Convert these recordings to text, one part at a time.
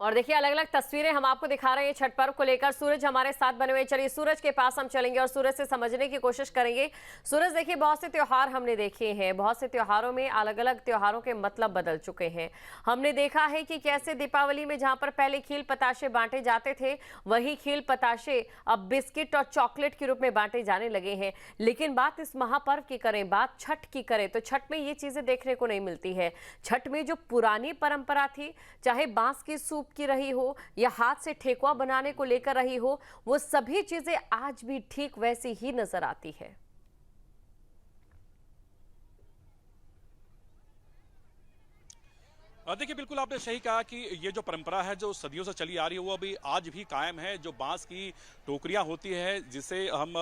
और देखिए अलग अलग तस्वीरें हम आपको दिखा रहे हैं छठ पर्व को लेकर। सूरज हमारे साथ बने हुए, चलिए सूरज के पास हम चलेंगे और सूरज से समझने की कोशिश करेंगे। सूरज देखिए, बहुत से त्योहार हमने देखे हैं, बहुत से त्योहारों में अलग अलग त्योहारों के मतलब बदल चुके हैं। हमने देखा है कि कैसे दीपावली में जहां पर पहले खील पताशे बांटे जाते थे, वही खील पताशे अब बिस्किट और चॉकलेट के रूप में बांटे जाने लगे हैं। लेकिन बात इस महापर्व की करें, बात छठ की करें, तो छठ में ये चीजें देखने को नहीं मिलती है। छठ में जो पुरानी परंपरा थी, चाहे बांस की सूप की रही हो या हाथ से ठेकुआ बनाने को लेकर रही हो, वो सभी चीजें आज भी ठीक वैसी ही नजर आती है। देखिए, बिल्कुल आपने सही कहा कि ये जो परंपरा है जो सदियों से चली आ रही है वो अभी आज भी कायम है। जो बांस की टोकरियां होती है, जिसे हम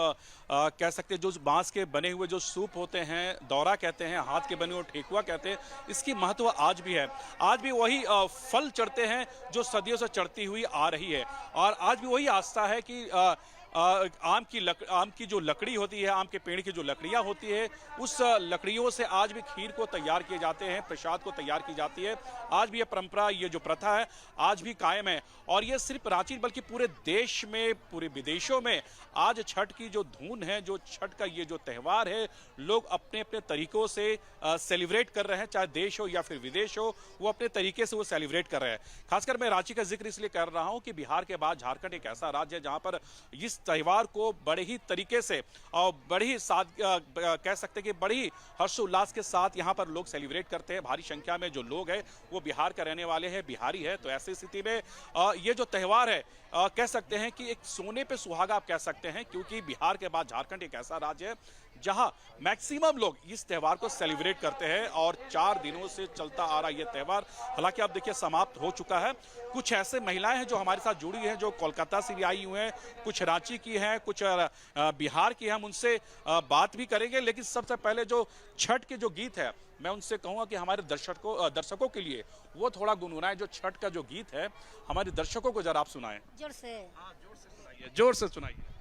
कह सकते हैं, जो बांस के बने हुए जो सूप होते हैं, दौरा कहते हैं, हाथ के बने हुए ठेकुआ कहते हैं, इसकी महत्व आज भी है। आज भी वही फल चढ़ते हैं जो सदियों से चढ़ती हुई आ रही है, और आज भी वही आस्था है कि आम की जो लकड़ी होती है, आम के पेड़ की जो लकड़ियां होती है, उस लकड़ियों से आज भी खीर को तैयार किए जाते हैं, प्रसाद को तैयार की जाती है। आज भी ये परंपरा, ये जो प्रथा है, आज भी कायम है। और ये सिर्फ रांची बल्कि पूरे देश में, पूरे विदेशों में आज छठ की जो धून है, जो छठ का ये जो त्यौहार है, लोग अपने अपने तरीकों से सेलिब्रेट कर रहे हैं। चाहे देश हो या फिर विदेश हो, वो अपने तरीके से वो सेलिब्रेट कर रहे हैं। खासकर मैं रांची का जिक्र इसलिए कर रहा हूं कि बिहार के बाद झारखंड एक ऐसा राज्य है जहां पर इस त्यौहार को बड़े ही तरीके से और बड़ी ही कह सकते हैं कि बड़ी हर्षोल्लास के साथ यहाँ पर लोग सेलिब्रेट करते हैं। भारी संख्या में जो लोग हैं वो बिहार का रहने वाले हैं, बिहारी है। तो ऐसी स्थिति में ये जो त्यौहार है, कह सकते हैं कि एक सोने पे सुहागा आप कह सकते हैं, क्योंकि बिहार के बाद झारखंड एक ऐसा राज्य है जहां मैक्सिमम लोग इस त्यौहार को सेलिब्रेट करते हैं। और 4 दिनों से चलता आ रहा ये त्यौहार हालांकि अब देखिए समाप्त हो चुका है। कुछ ऐसे महिलाएं हैं जो हमारे साथ जुड़ी हैं, जो कोलकाता से भी आई हुई हैं, कुछ रांची की हैं, कुछ बिहार की हैं। हम उनसे बात भी करेंगे, लेकिन सबसे पहले जो छठ के जो गीत है, मैं उनसे कहूंगा कि हमारे दर्शकों के लिए वो थोड़ा गुनगुनाएं। जो छठ का जो गीत है, हमारे दर्शकों को जरा आप सुनाएं। जोर से सुनाइए, जोर से सुनाइए।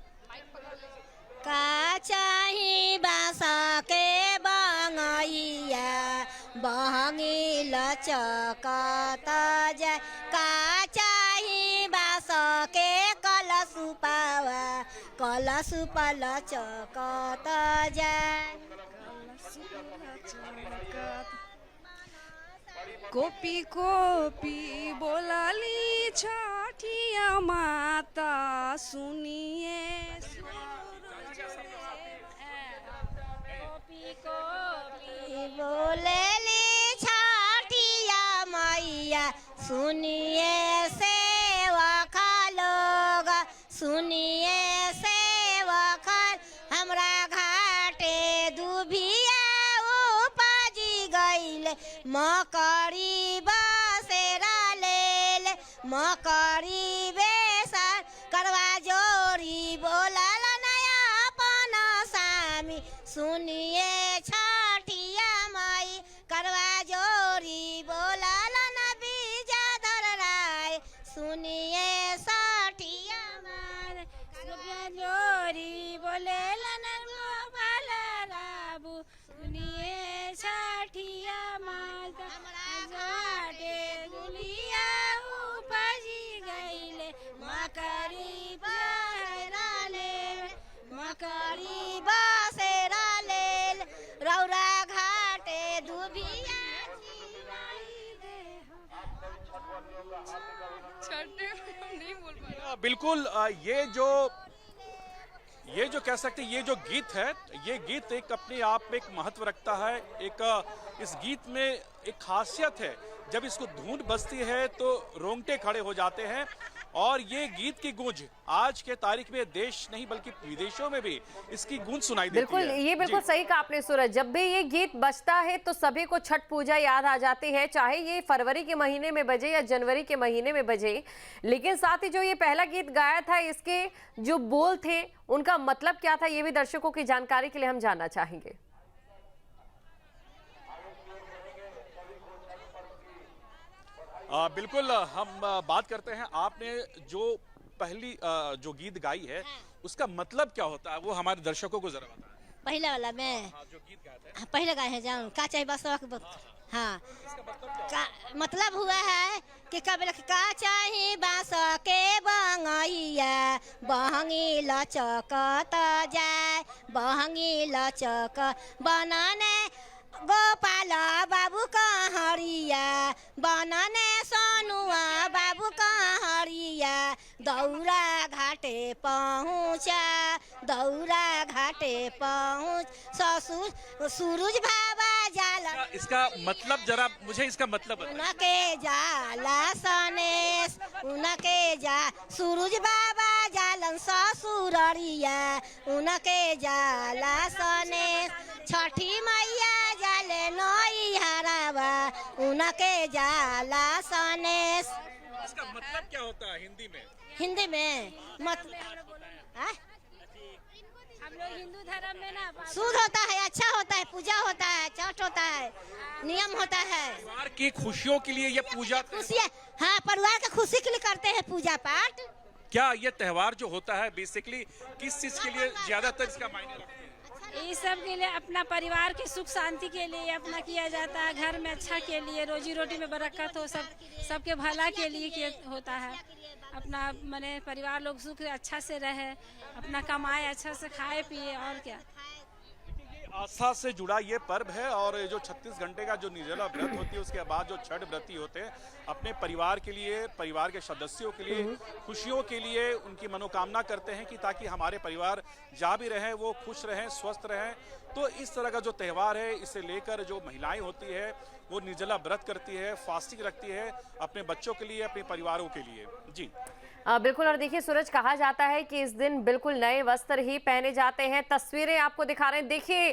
का चाही बास के बंगैया बहंगी लचकत जाय, का चाही बास के कलशुपावा कलशुप लचकत जाय। कोपी कोपी बोलाली छठिया माता सुनिए, कोपी कोपी बोलेली छठिया मैया सुनिए सेवका लोग, सुनिए सेवका, हमरा घाटे दुभिया उपजी गईल, मकड़ी बसेरा लेल, मकड़ी बेसर करवा जोरी बोलल नया अपन सामी, सुनिए छठिया माई करवा जोरी बोलल न बीजाधर राय, सुनिए छठिया माई करवा जोरी बोलेल न गोपाल राबू, सुनिए छठिया माई घाटे दुलिया उपजी गईले, मकड़ी बसेरा लेल, मकड़ी बसेरा लेल, रौरा घाटे दुभिया नहीं बोल पा। बिल्कुल, ये जो कह सकते हैं, ये जो गीत है, ये गीत एक अपने आप में एक महत्व रखता है। इस गीत में एक खासियत है, जब इसको धुन बजती है तो रोंगटे खड़े हो जाते हैं। और ये गीत की गूंज आज के तारीख में देश नहीं बल्कि विदेशों में भी इसकी गूंज सुनाई देती बिल्कुल, है। ये बिल्कुल सही कहा आपने सूरज। जब भी ये गीत बजता है तो सभी को छठ पूजा याद आ जाती है, चाहे ये फरवरी के महीने में बजे या जनवरी के महीने में बजे। लेकिन साथ ही जो ये पहला गीत गाया था, इसके जो बोल थे, उनका मतलब क्या था, ये भी दर्शकों की जानकारी के लिए हम जानना चाहेंगे। बिल्कुल, हम बात करते हैं। आपने जो पहली जो गीत गाई है, उसका मतलब क्या होता है, वो हमारे दर्शकों को जरा बताएं। पहले वाला में जो गीत गाते हैं पहले गाए हैं जान का चाहे बस हाँ का मतलब हुआ है कि कबल का चाहे बांस के बंगैया बहंगी लचकत जाए बहंगी लचक बनने गोपाल बाबू कहरिया बनने सोनुआ बाबू कहरिया दौरा घाटे पहुँचा दौरा घाटे पहुँच ससुर सूरज बाबा जाला इसका मतलब जरा मुझे इसका मतलब बताइए। उनके जाला सनेस उनके जा सूरज बाबा जालन ससुररिया उनके जाला सनेस छठी मैया जाले नई हरावा उनके जाला सनेस। इसका मतलब क्या होता है हिंदी में हम लोग हिंदू धर्म में ना शुद्ध होता है अच्छा होता है पूजा होता है छठ होता है नियम होता है परिवार की खुशियों के लिए ये पूजा खुशियाँ हाँ परिवार की खुशी के लिए करते हैं पूजा पाठ। क्या ये त्योहार जो होता है बेसिकली किस चीज के लिए ज्यादातर इसका मायने रखते हैं? इस सब के लिए अपना परिवार की सुख शांति के लिए अपना किया जाता है घर में अच्छा के लिए रोजी रोटी में बरकत हो सबके भला के लिए होता है अपना माने परिवार लोग सुख अच्छा से रहे अपना कमाए अच्छा से खाए पिए और क्या। आस्था से जुड़ा ये पर्व है और जो 36 घंटे का जो निर्जला व्रत होती है उसके बाद जो छठ व्रती होते हैं अपने परिवार के लिए परिवार के सदस्यों के लिए खुशियों के लिए उनकी मनोकामना करते हैं कि ताकि हमारे परिवार जहाँ भी रहें वो खुश रहें स्वस्थ रहें। तो इस तरह का जो त्यौहार है इसे लेकर जो महिलाएं होती है वो निर्जला व्रत करती है फास्टिंग रखती है अपने बच्चों के लिए अपने परिवारों के लिए। जी बिल्कुल। और देखिए सूरज कहा जाता है कि इस दिन बिल्कुल नए वस्त्र ही पहने जाते हैं। तस्वीरें आपको दिखा रहे हैं, देखिए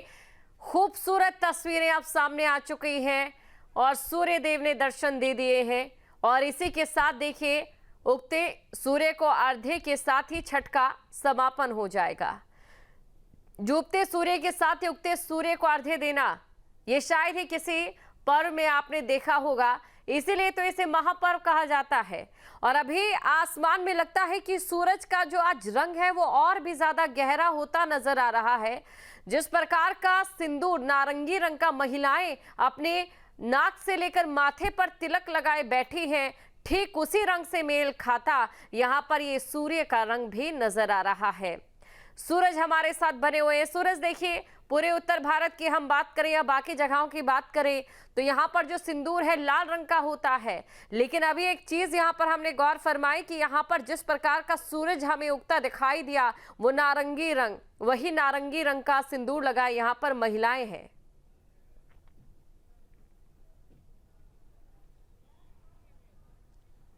खूबसूरत तस्वीरें आप सामने आ चुकी हैं और सूर्य देव ने दर्शन दे दिए हैं। और इसी के साथ देखिए उगते सूर्य को अर्घ्य के साथ ही छठ का समापन हो जाएगा। डूबते सूर्य के साथ ही उगते सूर्य को अर्घ्य देना ये शायद ही किसी पर्व में आपने देखा होगा, इसीलिए तो इसे महापर्व कहा जाता है। और अभी आसमान में लगता है कि सूरज का जो आज रंग है वो और भी ज्यादा गहरा होता नजर आ रहा है। जिस प्रकार का सिंदूर नारंगी रंग का महिलाएं अपने नाक से लेकर माथे पर तिलक लगाए बैठी हैं, ठीक उसी रंग से मेल खाता यहाँ पर ये सूर्य का रंग भी नजर आ रहा है। सूरज हमारे साथ बने हुए हैं। सूरज देखिए पूरे उत्तर भारत की हम बात करें या बाकी जगहों की बात करें तो यहाँ पर जो सिंदूर है लाल रंग का होता है, लेकिन अभी एक चीज यहाँ पर हमने गौर फरमाई कि यहाँ पर जिस प्रकार का सूरज हमें उगता दिखाई दिया वो नारंगी रंग, वही नारंगी रंग का सिंदूर लगाए यहाँ पर महिलाएं हैं।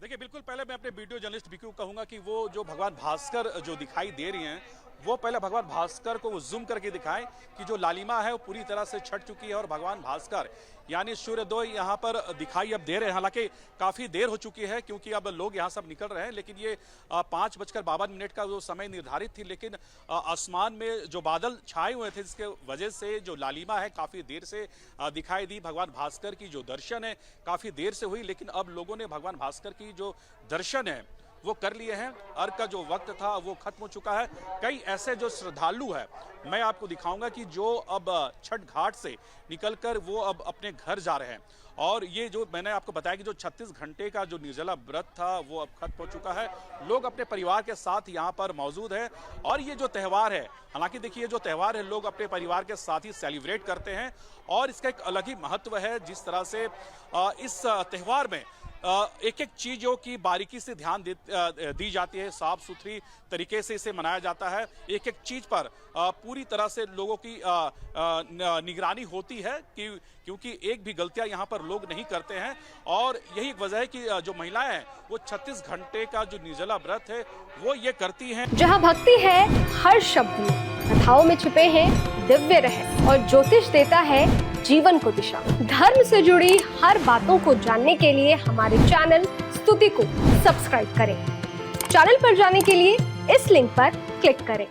देखिए बिल्कुल पहले मैं अपने वीडियो जर्नलिस्ट बीकू कहूंगा कि वो जो भगवान भास्कर जो दिखाई दे रही हैं वो पहले भगवान भास्कर को वो जूम करके दिखाएं कि जो लालिमा है वो पूरी तरह से छट चुकी है और भगवान भास्कर यानी सूर्योदय यहाँ पर दिखाई अब दे रहे हैं। हालांकि काफी देर हो चुकी है क्योंकि अब लोग यहाँ सब निकल रहे हैं, लेकिन ये 5:52 का जो समय निर्धारित थी, लेकिन आसमान में जो बादल छाए हुए थे जिसके वजह से जो लालिमा है काफी देर से दिखाई दी। भगवान भास्कर की जो दर्शन है काफी देर से हुई, लेकिन अब लोगों ने भगवान भास्कर की जो दर्शन है वो कर लिए हैं। अर्घ का जो वक्त था वो खत्म हो चुका है। कई ऐसे जो श्रद्धालु है मैं आपको दिखाऊंगा कि जो अब छठ घाट से निकलकर वो अब अपने घर जा रहे हैं। और ये जो मैंने आपको बताया कि जो 36 घंटे का जो निर्जला व्रत था वो अब खत्म हो चुका है। लोग अपने परिवार के साथ यहाँ पर मौजूद है और ये जो त्यौहार है, हालांकि देखिए जो त्यौहार है लोग अपने परिवार के साथ ही सेलिब्रेट करते हैं और इसका एक अलग ही महत्व है। जिस तरह से इस त्यौहार में एक एक चीजों की बारीकी से ध्यान दी जाती है, साफ सुथरी तरीके से इसे मनाया जाता है। एक एक चीज पर पूरी तरह से लोगों की निगरानी होती है कि क्योंकि एक भी गलतियां यहाँ पर लोग नहीं करते हैं। और यही वजह है कि जो महिलाएं हैं वो 36 घंटे का जो निर्जला व्रत है वो ये करती हैं। जहाँ भक्ति है हर शब्द में, कथाओं में छुपे हैं दिव्य रहस्य और ज्योतिष देता है जीवन को दिशा। धर्म से जुड़ी हर बातों को जानने के लिए हमारे चैनल स्तुति को सब्सक्राइब करें। चैनल पर जाने के लिए इस लिंक पर क्लिक करें।